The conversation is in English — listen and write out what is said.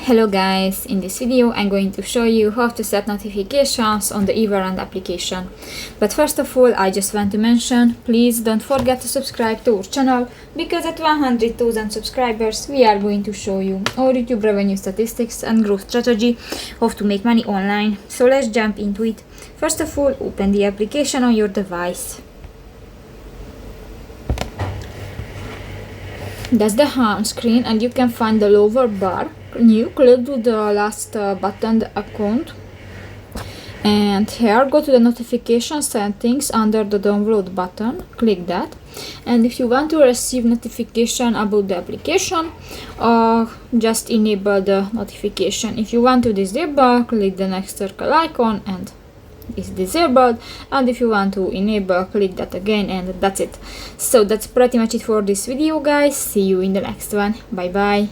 Hello guys, in this video I'm going to show you how to set notifications on the Everand application. But first of all, I just want to mention, please don't forget to subscribe to our channel, because at 100,000 subscribers we are going to show you our YouTube revenue statistics and growth strategy, how to make money online. So let's jump into it. First of all, open the application on your device. That's the home screen, and you can find the lower bar. You click to the last button, the account, and here go to the notification settings under the download button. Click that, and if you want to receive notification about the application, just enable the notification. If you want to disable, click the next circle icon and is disabled, and if you want to enable, click that again, and that's it. So that's pretty much it for this video guys. See you in the next one. Bye bye.